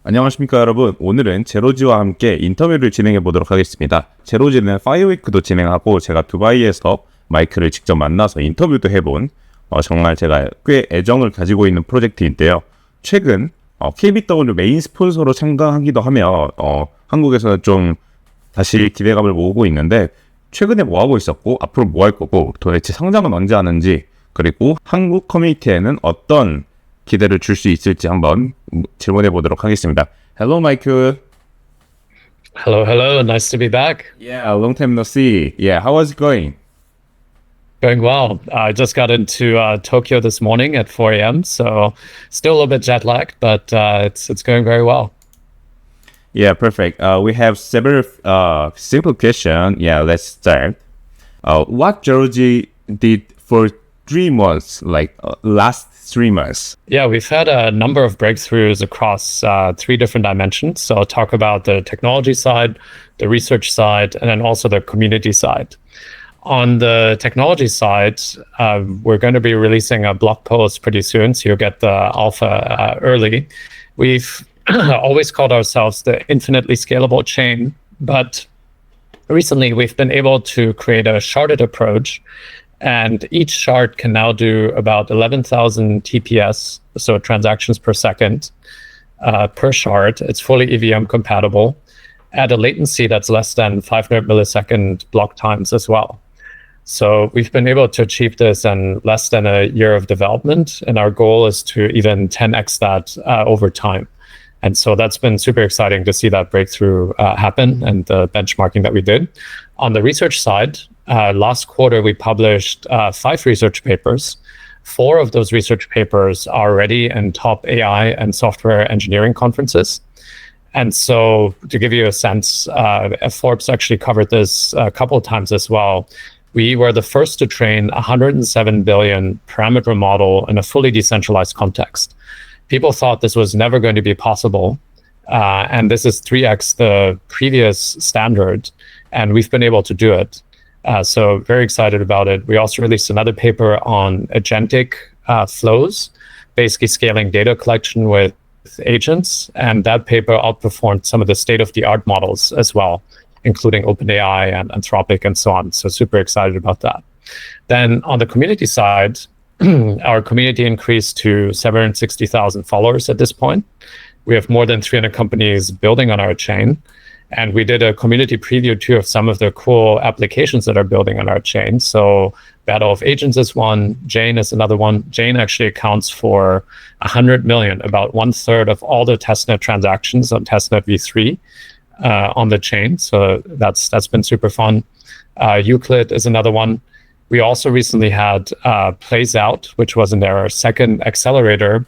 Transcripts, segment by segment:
안녕하십니까 여러분. 오늘은 제로지와 함께 인터뷰를 진행해 보도록 하겠습니다. 제로지는 파이어위크도 진행하고 제가 두바이에서 마이크를 직접 만나서 인터뷰도 해본 정말 제가 꽤 애정을 가지고 있는 프로젝트인데요. 최근 KBW 메인 스폰서로 참가하기도 하며 한국에서는 좀 다시 기대감을 모으고 있는데, 최근에 뭐 하고 있었고 앞으로 뭐 할 거고 도대체 상장은 언제 하는지, 그리고 한국 커뮤니티에는 어떤 기대를 줄 수 있을지 한번 질문해 보도록 하겠습니다. Hello, Michael. Hello. Nice to be back. Yeah, long time no see. Yeah, how was it going? Going well. I just got into Tokyo this morning at 4 a.m., so still a little bit jet lagged, but it's going very well. Yeah, perfect. We have several simple questions. Yeah, let's start. What Georgie did for 3 months, last 3 months? Yeah, we've had a number of breakthroughs across 3 different dimensions. So I'll talk about the technology side, the research side, and then also the community side. On the technology side, we're going to be releasing a blog post pretty soon, so you'll get the alpha early. We've always called ourselves the infinitely scalable chain, but recently we've been able to create a sharded approach, and each shard can now do about 11,000 TPS, so transactions per second, per shard. It's fully EVM compatible at a latency that's less than 500 millisecond block times as well. So we've been able to achieve this in less than a year of development, and our goal is to even 10x that over time. And so that's been super exciting to see that breakthrough happen and the benchmarking that we did. On the research side, last quarter we published 5 research papers. 4 of those research papers are already in top AI and software engineering conferences. And so to give you a sense, Forbes actually covered this a couple of times as well. We were the first to train 107 billion parameter model in a fully decentralized context. People thought this was never going to be possible. And this is 3x the previous standard. And we've been able to do it. So very excited about it. We also released another paper on agentic flows, basically scaling data collection with agents. And that paper outperformed some of the state-of-the-art models as well, including OpenAI and Anthropic and so on. So super excited about that. Then on the community side, our community increased to 760,000 followers at this point. We have more than 300 companies building on our chain. And we did a community preview too of some of the cool applications that are building on our chain. So Battle of Agents is one, Jane is another one. Jane actually accounts for 100 million, about 1/3 of all the testnet transactions on testnet v3 on the chain. So that's been super fun. Euclid is another one. We also recently had Plays Out, which was in their second accelerator,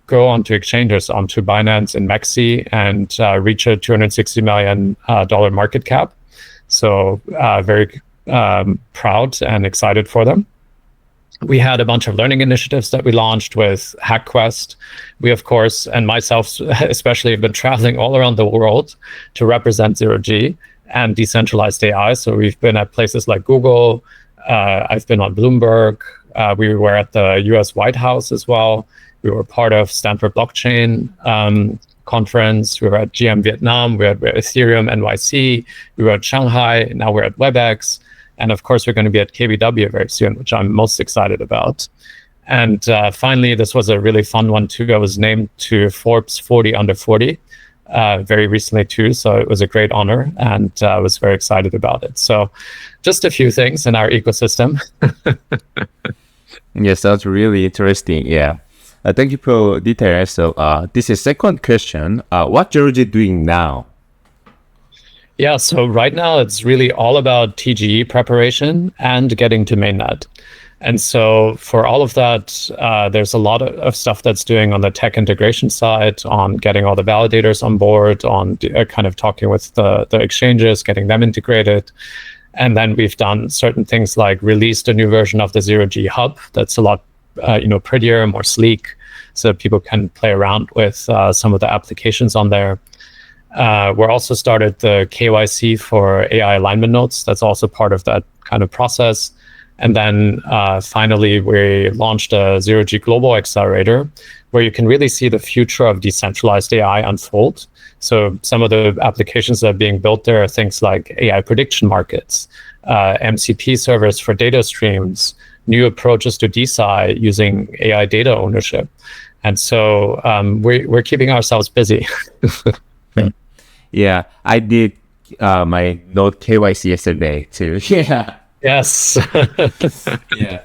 go onto exchanges, onto Binance and Mexi, and reach a $260 million market cap. So very proud and excited for them. We had a bunch of learning initiatives that we launched with HackQuest. We, of course, and myself especially, have been traveling all around the world to represent Zero-G and decentralized AI. So we've been at places like Google. I've been on Bloomberg. We were at the US White House as well. We were part of Stanford Blockchain conference. We were at GM Vietnam. We were at Ethereum NYC. We were at Shanghai. Now we're at WebEx. And of course, we're going to be at KBW very soon, which I'm most excited about. And finally, this was a really fun one too. I was named to Forbes 40 under 40 very recently too. So it was a great honor, and I was very excited about it. So just a few things in our ecosystem. Yes, that's really interesting. Yeah. Thank you for details. So this is second question. What Georgie doing now? Yeah, so right now it's really all about TGE preparation and getting to mainnet. And so for all of that, there's a lot of stuff that's doing on the tech integration side, on getting all the validators on board, on kind of talking with the exchanges, getting them integrated. And then we've done certain things like released a new version of the Zero-G Hub that's a lot prettier, more sleek, so people can play around with some of the applications on there. We're also started the KYC for AI alignment notes. That's also part of that kind of process. And then finally, we launched a Zero-G Global Accelerator, where you can really see the future of decentralized AI unfold. So some of the applications that are being built there are things like AI prediction markets, MCP servers for data streams, new approaches to DeSci using AI data ownership. And so we're keeping ourselves busy. Yeah, I did my Node KYC yesterday too. Yeah. Yes. Yeah.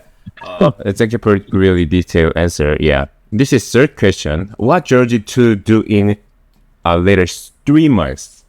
Thank you for really detailed answer. Yeah. This is third question. What Georgie to do in later 3 months?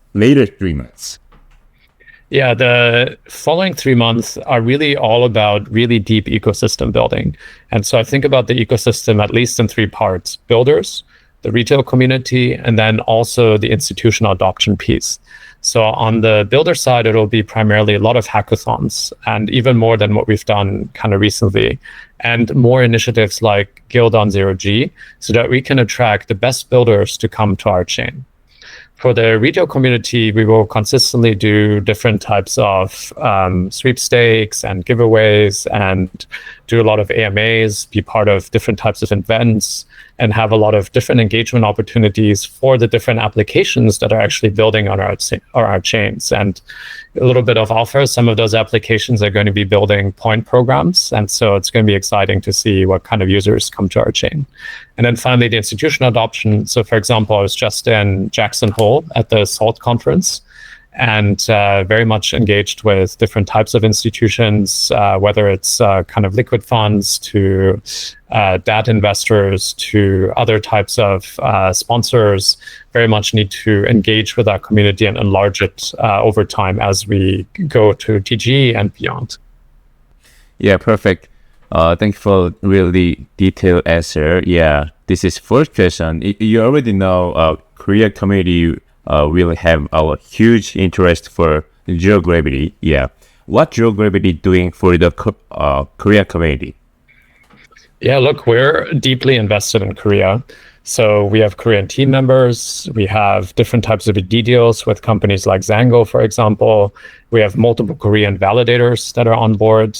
Yeah, the following 3 months are really all about really deep ecosystem building. And so I think about the ecosystem at least in 3 parts: builders, the retail community, and then also the institutional adoption piece. So on the builder side, it'll be primarily a lot of hackathons, and even more than what we've done kind of recently, and more initiatives like Guild on Zero-G, so that we can attract the best builders to come to our chain. For the retail community, we will consistently do different types of sweepstakes and giveaways, and do a lot of AMAs, be part of different types of events, and have a lot of different engagement opportunities for the different applications that are actually building on our chains. And a little bit of offer, some of those applications are going to be building point programs. And so it's going to be exciting to see what kind of users come to our chain. And then finally, the institutional adoption. So for example, I was just in Jackson Hole at the SALT conference, and very much engaged with different types of institutions, whether it's kind of liquid funds to debt investors to other types of sponsors. Very much need to engage with our community and enlarge it over time as we go to TG and beyond. Yeah, perfect. Thank you for really detailed answer. Yeah, this is first question. You already know Korea community will have a huge interest for zero gravity. Yeah. What zero gravity doing for the Korea community? Yeah, look, we're deeply invested in Korea. So we have Korean team members. We have different types of D deals with companies like Zango, for example. We have multiple Korean validators that are on board.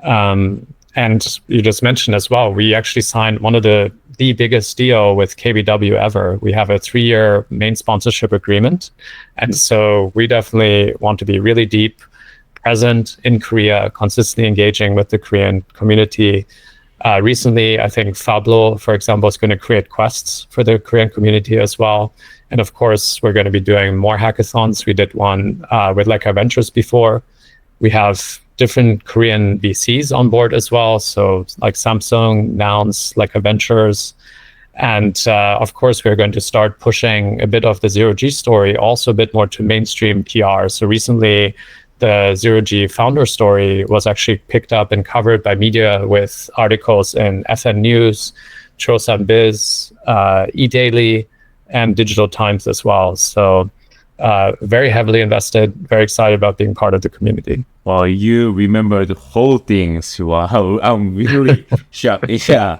And you just mentioned as well, we actually signed one of the biggest deal with KBW ever. We have a 3-year main sponsorship agreement. And so we definitely want to be really deep, present in Korea, consistently engaging with the Korean community. Recently, I think Fablo, for example, is going to create quests for the Korean community as well. And of course, we're going to be doing more hackathons. We did one with Leica Ventures before. We have different Korean VCs on board as well. So like Samsung, Nouns, Leica Ventures. And of course, we're going to start pushing a bit of the Zero-G story, also a bit more to mainstream PR. So recently, the Zero-G founder story was actually picked up and covered by media with articles in FN News, Chosun Biz, eDaily, and Digital Times as well. So very heavily invested, very excited about being part of the community. Well, you remember the whole things. Wow, I'm really shocked. Yeah,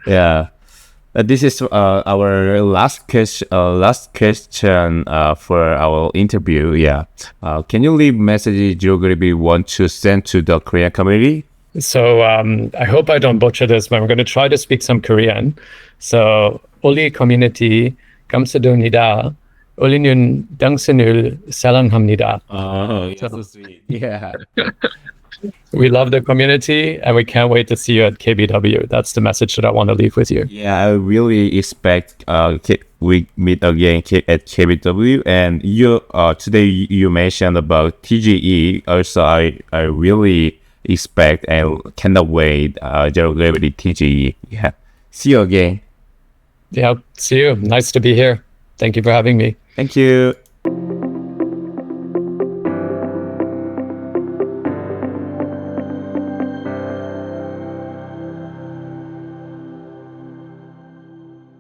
yeah. This is our last question. For our interview. Yeah. Can you leave message geography want to send to the Korean community? So I hope I don't butcher this, but I'm going to try to speak some Korean. So 우리 community 감사드립니다. 우리는 당신을 사랑합니다. Oh, you're so sweet. Yeah. We love the community, and we can't wait to see you at KBW. That's the message that I want to leave with you. Yeah, I really expect we meet again at KBW. And you today you mentioned about TGE. Also, I really expect and cannot wait zero gravity TGE. Yeah. See you again. Yeah, see you. Nice to be here. Thank you for having me. Thank you.